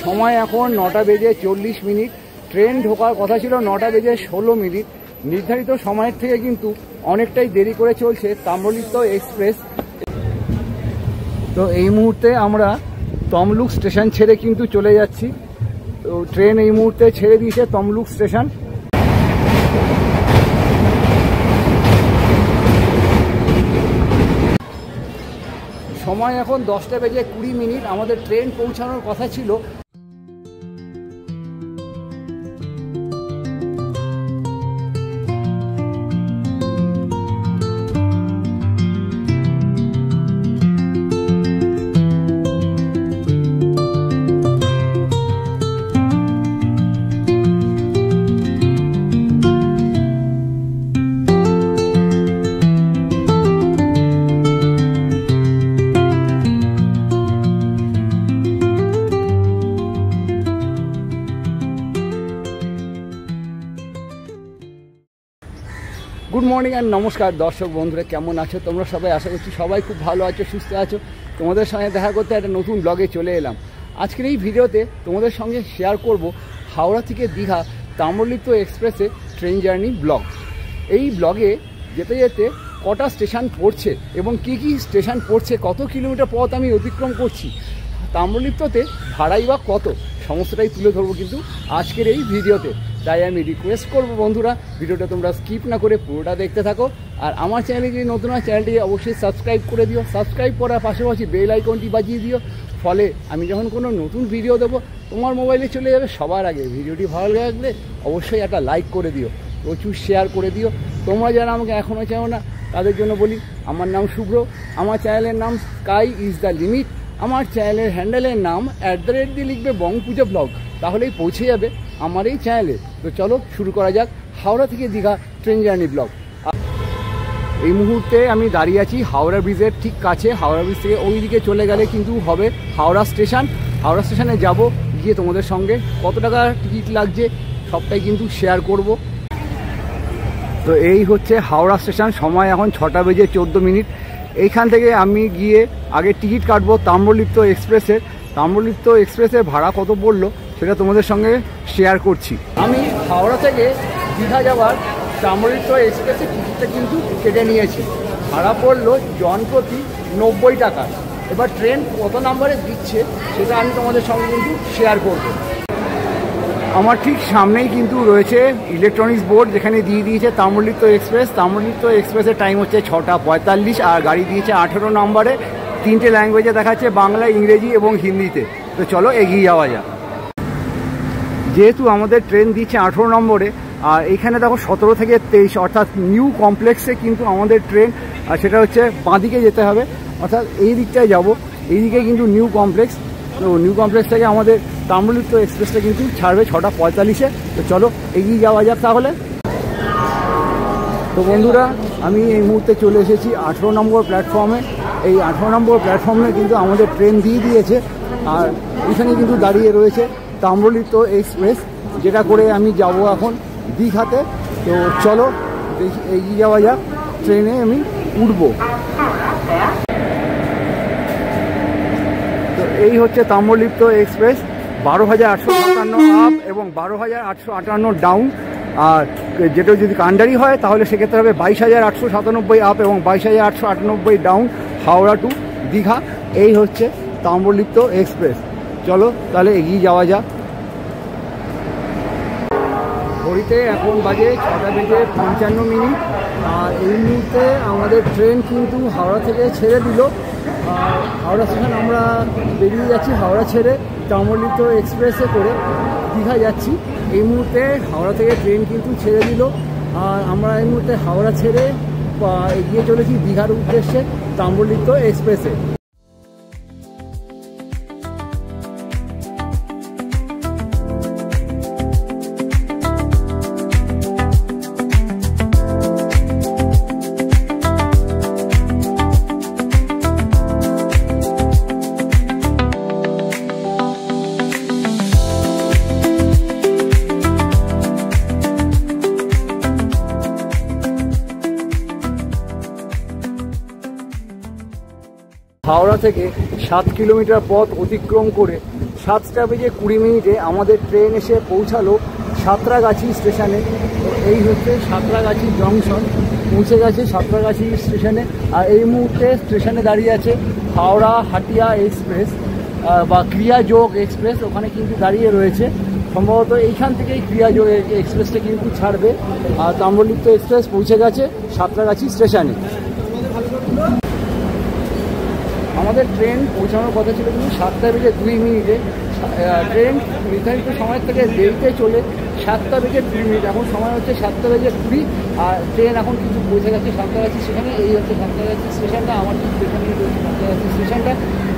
সময় এখন 9:40। ট্রেন ঢোকার কথা ছিল 9:16। নির্ধারিত সময়ের থেকে কিন্তু অনেকটাই দেরি করে চলছে তাম্রলিপ্ত এক্সপ্রেস। তো এই মুহূর্তে আমরা তমলুক স্টেশন ছেড়ে কিন্তু চলে যাচ্ছি। তো ট্রেন এই মুহূর্তে ছেড়ে দিয়েছে তমলুক স্টেশন। সময় এখন 10:20। আমাদের ট্রেন পৌঁছানোর কথা ছিল গুড মর্নিং অ্যান্ড নমস্কার দর্শক বন্ধুরা, কেমন আছো তোমরা সবাই? আশা করছি সবাই খুব ভালো আছো, সুস্থ আছো। তোমাদের সঙ্গে দেখা করতে একটা নতুন ব্লগে চলে এলাম। আজকের এই ভিডিওতে তোমাদের সঙ্গে শেয়ার করব হাওড়া থেকে দীঘা তাম্রলিপ্ত এক্সপ্রেসে ট্রেন জার্নি ব্লগ। এই ব্লগে যেতে যেতে কটা স্টেশন পড়ছে এবং কি কি স্টেশন পড়ছে, কত কিলোমিটার পথ আমি অতিক্রম করছি, তাম্রলিপ্ততে ভাড়াই বা কত, সমস্তটাই তুলে ধরবো কিন্তু আজকের এই ভিডিওতে। তাই আমি রিকোয়েস্ট করবো বন্ধুরা, ভিডিওটা তোমরা স্কিপ না করে পুরোটা দেখতে থাকো। আর আমার চ্যানেলে যদি নতুন হয় চ্যানেলটিকে অবশ্যই সাবস্ক্রাইব করে দিও। সাবস্ক্রাইব করার পাশাপাশি বেল আইকনটি বাজিয়ে দিও, ফলে আমি যখন কোনো নতুন ভিডিও দেবো তোমার মোবাইলে চলে যাবে সবার আগে। ভিডিওটি ভালো লাগলে অবশ্যই একটা লাইক করে দিও, প্রচুর শেয়ার করে দিও। তোমরা যারা আমাকে এখনও চাও না তাদের জন্য বলি, আমার নাম শুভ্র, আমার চ্যানেলের নাম স্কাই ইজ দ্য লিমিট। আমার চ্যানেলের হ্যান্ডেলের নাম @ দিয়ে লিখবে বংপুজা ব্লগ, তাহলেই পৌঁছে যাবে আমার এই চ্যানেলে। তো চলো শুরু করা যাক হাওড়া থেকে দীঘা ট্রেন জার্নি ব্লগ। এই মুহূর্তে আমি দাঁড়িয়ে আছি হাওড়া ব্রিজের ঠিক কাছে। হাওড়া ব্রিজ থেকে ওই দিকে চলে গেলে কিন্তু হবে হাওড়া স্টেশন। হাওড়া স্টেশনে যাব, গিয়ে তোমাদের সঙ্গে কত টাকা টিকিট লাগছে সবটাই কিন্তু শেয়ার করব। তো এই হচ্ছে হাওড়া স্টেশন। সময় এখন 6:14। এইখান থেকে আমি গিয়ে আগে টিকিট কাটবো তাম্রলিপ্ত এক্সপ্রেসের। তাম্রলিপ্ত এক্সপ্রেসের ভাড়া কত পড়লো সেটা তোমাদের সঙ্গে শেয়ার করছি। আমি হাওড়া থেকে দীঘা যাওয়ার তাম্রলিপ্ত এক্সপ্রেসের টিকিটটা কিন্তু কেটে নিয়েছি। ভাড়া পড়লো জনপ্রতি 90 টাকা। এবার ট্রেন কত নাম্বারে দিচ্ছে সেটা আমি তোমাদের সঙ্গে কিন্তু শেয়ার করবো। আমার ঠিক সামনেই কিন্তু রয়েছে ইলেকট্রনিক্স বোর্ড, যেখানে দিয়ে দিয়েছে তাম্রলিপ্ত এক্সপ্রেস। তাম্রলিপ্ত এক্সপ্রেসের টাইম হচ্ছে 6:45 আর গাড়ি দিয়েছে 18 নম্বরে। 3টে ল্যাঙ্গুয়েজে দেখাচ্ছে, বাংলা, ইংরেজি এবং হিন্দিতে। তো চলো এগিয়ে যাওয়া যাক। যেহেতু আমাদের ট্রেন দিচ্ছে 18 নম্বরে, আর এইখানে দেখো 17 থেকে 23, অর্থাৎ নিউ কমপ্লেক্সে কিন্তু আমাদের ট্রেন। আর সেটা হচ্ছে বাঁদিকে যেতে হবে, অর্থাৎ এই দিকটায় যাব। এই দিকে কিন্তু নিউ কমপ্লেক্স। তো নিউ কমপ্লেক্স থেকে আমাদের তাম্রলিপ্ত এক্সপ্রেসটা কিন্তু ছাড়বে 6:45-এ। তো চলো এগিয়ে যাওয়া যাক তাহলে। তো বন্ধুরা, আমি এই মুহূর্তে চলে এসেছি 18 নম্বর প্ল্যাটফর্মে। এই 18 নম্বর প্ল্যাটফর্মে কিন্তু আমাদের ট্রেন দিয়ে দিয়েছে, আর এখানে কিন্তু দাঁড়িয়ে রয়েছে তাম্রলিপ্ত এক্সপ্রেস, যেটা করে আমি যাব এখন দীঘাতে। তো চলো এগিয়ে যাওয়া যাক, ট্রেনে আমি উঠবো। তো এই হচ্ছে তাম্রলিপ্ত এক্সপ্রেস। 12,857 আপ এবং 12,858 ডাউন। আর যেটা যদি কান্ডারি হয় তাহলে সেক্ষেত্রে হবে 22,897 আপ এবং 22,898 ডাউন, হাওড়া টু দীঘা। এই হচ্ছে তাম্রলিপ্ত এক্সপ্রেস। চলো তাহলে এগিয়ে যাওয়া যাক। ঘড়িতে এখন বাজে 6:55। আর এই মুহূর্তে আমাদের ট্রেন কিন্তু হাওড়া থেকে ছেড়ে দিল। হাওড়া স্টেশন আমরা বেরিয়ে যাচ্ছি, হাওড়া ছেড়ে তাম্রলিপ্ত এক্সপ্রেসে করে দীঘা যাচ্ছি। এই মুহূর্তে হাওড়া থেকে ট্রেন কিন্তু ছেড়ে দিল, আর আমরা এই মুহূর্তে হাওড়া ছেড়ে এগিয়ে চলেছি দীঘার উদ্দেশ্যে তাম্রলিপ্ত এক্সপ্রেসে। হাওড়া থেকে 7 কিলোমিটার পথ অতিক্রম করে 7:20 আমাদের ট্রেন এসে পৌঁছালো সাঁতরাগাছি স্টেশনে। তো এই হচ্ছে সাঁতরাগাছি জংশন, পৌঁছে গেছে সাঁতরাগাছি স্টেশনে। আর এই মুহূর্তে স্টেশনে দাঁড়িয়ে আছে হাওড়া হাটিয়া এক্সপ্রেস বা ক্রিয়াযোগ এক্সপ্রেস, ওখানে কিন্তু দাঁড়িয়ে রয়েছে। সম্ভবত এইখান থেকেই ক্রিয়াযোগ এক্সপ্রেসটা কিন্তু ছাড়বে। আর তাম্রলিপ্ত এক্সপ্রেস পৌঁছে গেছে সাঁতরাগাছি স্টেশনে। আমাদের ট্রেন পৌঁছানোর কথা ছিল কিন্তু 7:02। ট্রেন নির্ধারিত সময় থেকে দেরিতে চলে 7:02। এখন সময় হচ্ছে 7:20। আর ট্রেন এখন কিন্তু পৌঁছে গেছে সাঁতরাগাছি স্টেশনে। এই হচ্ছে সাঁতরাগাছি স্টেশনটা, আমার কিন্তু এখানেই রয়েছে সাঁতরাগাছি স্টেশনটা।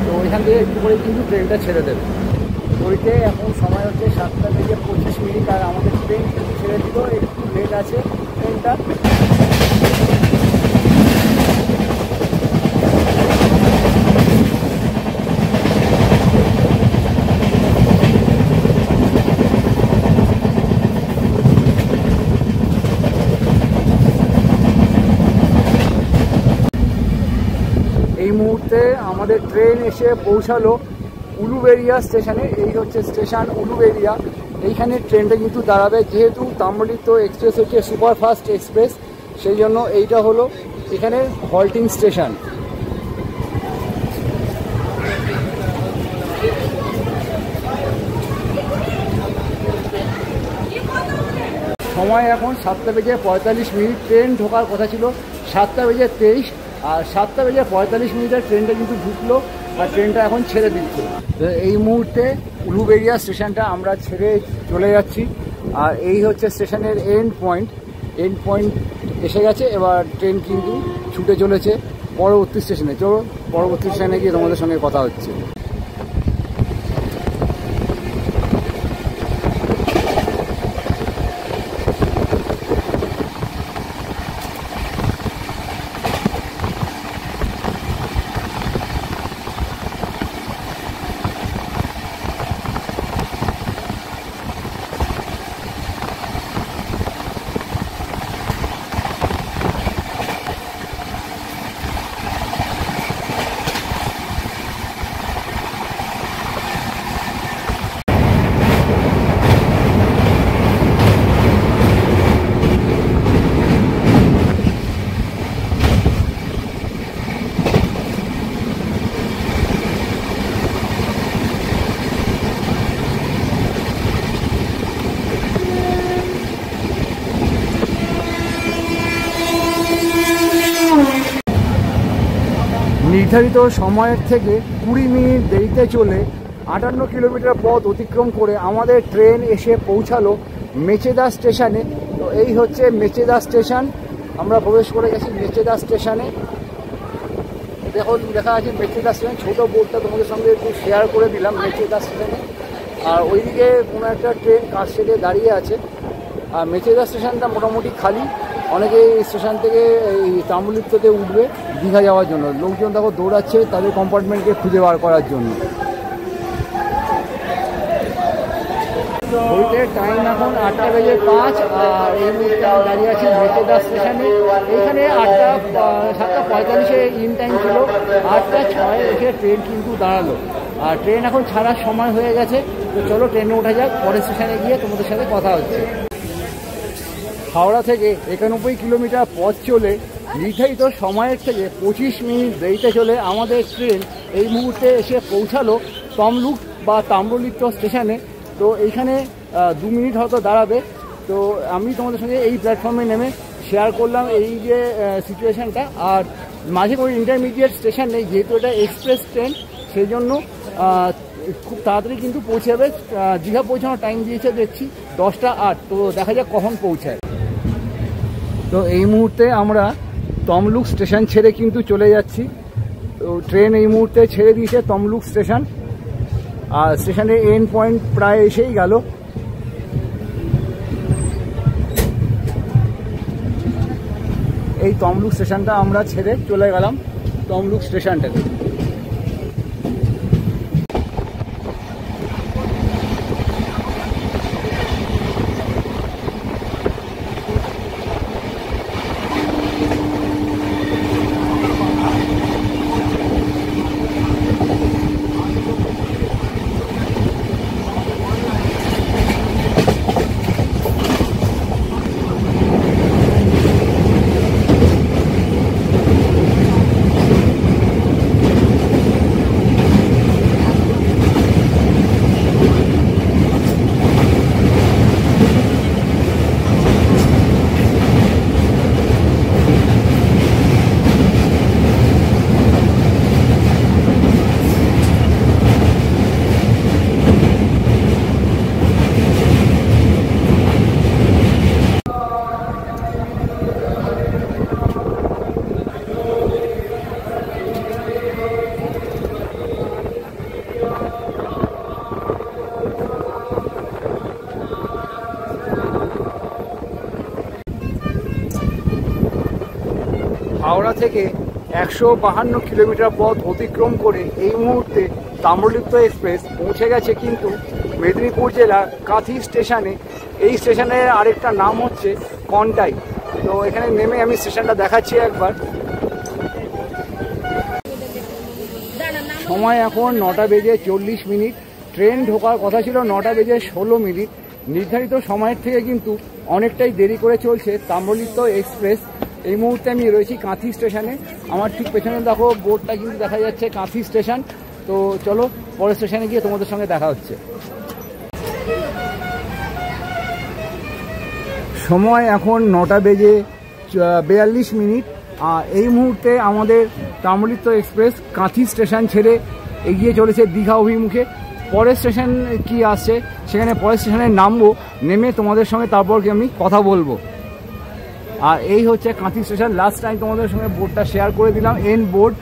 তো এখান থেকে একটু করে কিন্তু ট্রেনটা ছেড়ে দেবে। ওইতে এখন সময় হচ্ছে 7:25। আর আমাদের ট্রেন কিন্তু ছেড়ে দিল, একটু লেট আছে ট্রেনটা। এই মুহূর্তে আমাদের ট্রেন এসে পৌঁছালো উলুবেড়িয়া স্টেশনে। এই হচ্ছে স্টেশন উলুবেড়িয়া। এইখানে ট্রেনটা কিন্তু দাঁড়াবে, যেহেতু তাম্রলিপ্ত এক্সপ্রেস হচ্ছে সুপারফাস্ট এক্সপ্রেস, সেই জন্য এইটা হলো এখানে হল্টিং স্টেশন। সময় এখন 7:45। ট্রেন ঢোকার কথা ছিল 7:23। আর 7:45 ট্রেনটা কিন্তু ঢুকলো আর ট্রেনটা এখন ছেড়ে দিচ্ছে। এই মুহূর্তে উলুবেড়িয়া স্টেশনটা আমরা ছেড়ে চলে যাচ্ছি। আর এই হচ্ছে স্টেশনের এন্ড পয়েন্ট এসে গেছে। এবার ট্রেন কিন্তু ছুটে চলেছে পরবর্তী স্টেশনে। চলো পরবর্তী স্টেশনে গিয়ে তোমাদের সঙ্গে কথা হচ্ছে। নির্ধারিত সময়ের থেকে 20 মিনিট দেরিতে চলে 58 কিলোমিটার পথ অতিক্রম করে আমাদের ট্রেন এসে পৌঁছালো মেচেদা স্টেশনে। তো এই হচ্ছে মেচেদা স্টেশন, আমরা প্রবেশ করে গেছি মেচেদা স্টেশনে। দেখুন দেখা আছে মেচেদা স্টেশন, ছোটো বোর্ডটা তোমাদের সঙ্গে একটু শেয়ার করে দিলাম মেচেদা স্টেশনে। আর ওইদিকে কোনো একটা ট্রেন কাজ সেরে দাঁড়িয়ে আছে। আর মেচেদা স্টেশনটা মোটামুটি খালি। অনেকে এই স্টেশন থেকে এই তাম্রলিপ্ততে উঠবে দীঘা যাওয়ার জন্য। লোকজন দেখো দৌড়াচ্ছে তাদের কম্পার্টমেন্টকে খুঁজে বার করার জন্য। বইতে টাইম এখন 8:05। আর এই মুহূর্তে আমি দাঁড়িয়ে আছি মেচেদা স্টেশনে। এইখানে 7:45 ইন টাইম ছিল, 8:06 এসে ট্রেন কিন্তু দাঁড়ালো। আর ট্রেন এখন ছাড়ার সময় হয়ে গেছে। তো চলো ট্রেনে ওঠা যাক, পরের স্টেশনে গিয়ে তোমাদের সাথে কথা হচ্ছে। হাওড়া থেকে 91 কিলোমিটার পথ চলে নির্ধারিত সময়ের থেকে 25 মিনিট দেরিতে চলে আমাদের ট্রেন এই মুহূর্তে এসে পৌঁছালো তমলুক বা তাম্রলিপ্ত স্টেশনে। তো এইখানে 2 মিনিট হয়তো দাঁড়াবে। তো আমি তোমাদের সঙ্গে এই প্ল্যাটফর্মে নেমে শেয়ার করলাম এই যে সিচুয়েশানটা। আর মাঝে কোনো ইন্টারমিডিয়েট স্টেশন নেই, যেহেতু এটা এক্সপ্রেস ট্রেন, সেই জন্য খুব তাড়াতাড়ি কিন্তু পৌঁছে যাবে। দীঘা পৌঁছানোর টাইম দিয়েছে দেখছি 10:08। তো দেখা যাক কখন পৌঁছায়। তো এই মুহূর্তে আমরা তমলুক স্টেশন ছেড়ে কিন্তু চলে যাচ্ছি। তো ট্রেন এই মুহূর্তে ছেড়ে দিয়েছে তমলুক স্টেশন। আর স্টেশনের এন্ড পয়েন্ট প্রায় এসেই গেল। এই তমলুক স্টেশনটা আমরা ছেড়ে চলে গেলাম তমলুক স্টেশনটাতে। থেকে 152 কিলোমিটার পথ অতিক্রম করে এই মুহূর্তে তাম্রলিপ্ত এক্সপ্রেস পৌঁছে গেছে কিন্তু মেদিনীপুর জেলার কাঁথি স্টেশনে। এই স্টেশনের আরেকটা নাম হচ্ছে কন্টাই। তো এখানে নেমে আমি স্টেশনটা দেখাচ্ছি একবার। সময় এখন 9:40। ট্রেন ঢোকার কথা ছিল 9:16। নির্ধারিত সময়ের থেকে কিন্তু অনেকটাই দেরি করে চলছে তাম্রলিপ্ত এক্সপ্রেস। এই মুহূর্তে আমি রয়েছি কাঁথি স্টেশনে। আমার ঠিক পেছনে দেখো বোর্ডটা কিন্তু দেখা যাচ্ছে কাঁথি স্টেশন। তো চলো পরের স্টেশনে গিয়ে তোমাদের সঙ্গে দেখা হচ্ছে। সময় এখন 9:42। আর এই মুহূর্তে আমাদের তাম্রলিপ্ত এক্সপ্রেস কাঁথি স্টেশন ছেড়ে এগিয়ে চলেছে দীঘা অভিমুখে। পরের স্টেশন কি আসছে সেখানে পরের স্টেশনে নামবো, নেমে তোমাদের সঙ্গে তারপর কি আমি কথা বলবো। আর এই হচ্ছে কাঁথি স্টেশন। লাস্ট টাইম তোমাদের সঙ্গে বোর্ডটা শেয়ার করে দিলাম, এন্ড বোর্ড।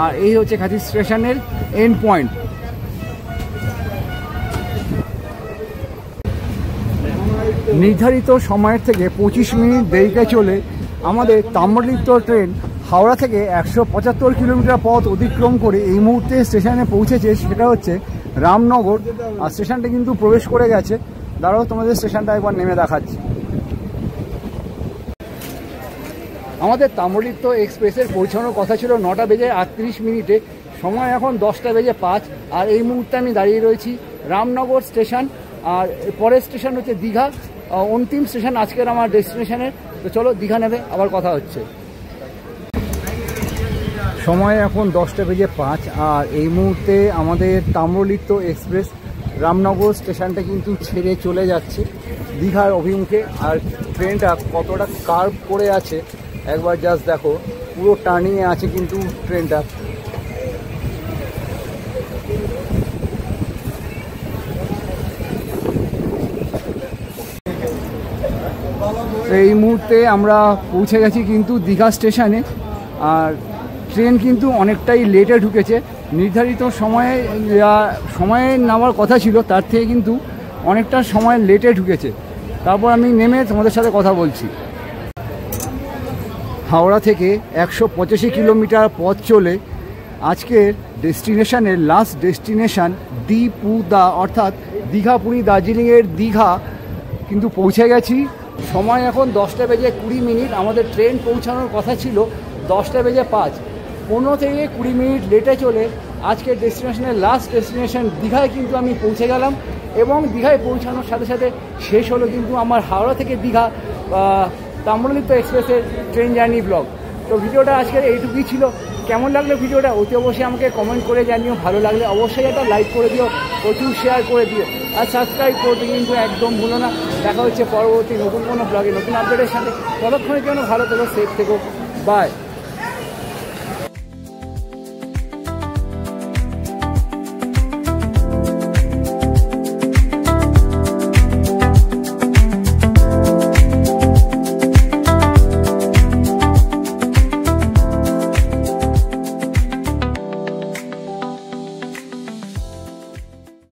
আর এই হচ্ছে কাঁথি স্টেশনের এন্ড পয়েন্ট। নির্ধারিত সময়ের থেকে 25 মিনিট দেরিতে চলে আমাদের তাম্রলিপ্ত ট্রেন হাওড়া থেকে 175 কিলোমিটার পথ অতিক্রম করে এই মুহূর্তে স্টেশনে পৌঁছেছে, সেটা হচ্ছে রামনগর। আর স্টেশনটা কিন্তু প্রবেশ করে গেছে। দাঁড়াও তোমাদের স্টেশনটা একবার নেমে দেখাচ্ছি। আমাদের তাম্রলিপ্ত এক্সপ্রেসের পৌঁছানোর কথা ছিল 9:38। সময় এখন 10:05। আর এই মুহূর্তে আমি দাঁড়িয়ে রয়েছি রামনগর স্টেশন। আর পরের স্টেশন হচ্ছে দীঘা, অন্তিম স্টেশন আজকের আমার ডেস্টিনেশনের। তো চলো দীঘা নেবে আবার কথা হচ্ছে। সময় এখন 10:05। আর এই মুহূর্তে আমাদের তাম্রলিপ্ত এক্সপ্রেস রামনগর স্টেশনটা কিন্তু ছেড়ে চলে যাচ্ছে দীঘার অভিমুখে। আর ট্রেনটা কতটা কার্ভ করে আছে একবার জাস্ট দেখো, পুরো টার্নিংয়ে আছে কিন্তু ট্রেনটা। এই মুহূর্তে আমরা পৌঁছে গেছি কিন্তু দীঘা স্টেশনে। আর ট্রেন কিন্তু অনেকটাই লেটে ঢুকেছে। নির্ধারিত সময়ে নামার কথা ছিল তার থেকে কিন্তু অনেকটা সময় লেটে ঢুকেছে। তারপর আমি নেমে তোমাদের সাথে কথা বলছি। হাওড়া থেকে 185 কিলোমিটার পথ চলে আজকের ডেস্টিনেশনের লাস্ট ডেস্টিনেশন দীপুদা, অর্থাৎ দীঘা পুরী দার্জিলিংয়ের দীঘা কিন্তু পৌঁছে গেছি। সময় এখন 10:20। আমাদের ট্রেন পৌঁছানোর কথা ছিল 10:05। 15 থেকে 20 মিনিট লেটে চলে আজকের ডেস্টিনেশনের লাস্ট ডেস্টিনেশন দীঘায় কিন্তু আমি পৌঁছে গেলাম। এবং দীঘায় পৌঁছানোর সাথে সাথে শেষ হলো কিন্তু আমার হাওড়া থেকে দীঘা তাম্রলিপ্ত এক্সপ্রেসের ট্রেন জার্নি ব্লগ। তো ভিডিওটা আজকের এইটুকুই ছিল। কেমন লাগলো ভিডিওটা অতি অবশ্যই আমাকে কমেন্ট করে জানিও। ভালো লাগলে অবশ্যই একটা লাইক করে দিও, প্রচুর শেয়ার করে দিও, আর সাবস্ক্রাইব করতে কিন্তু একদম ভুলো না। দেখা হচ্ছে পরবর্তী নতুন কোনো ব্লগে নতুন আপডেটের সাথে। ততক্ষণের জন্য ভালো থেকো, সেফ থেকো, বাই।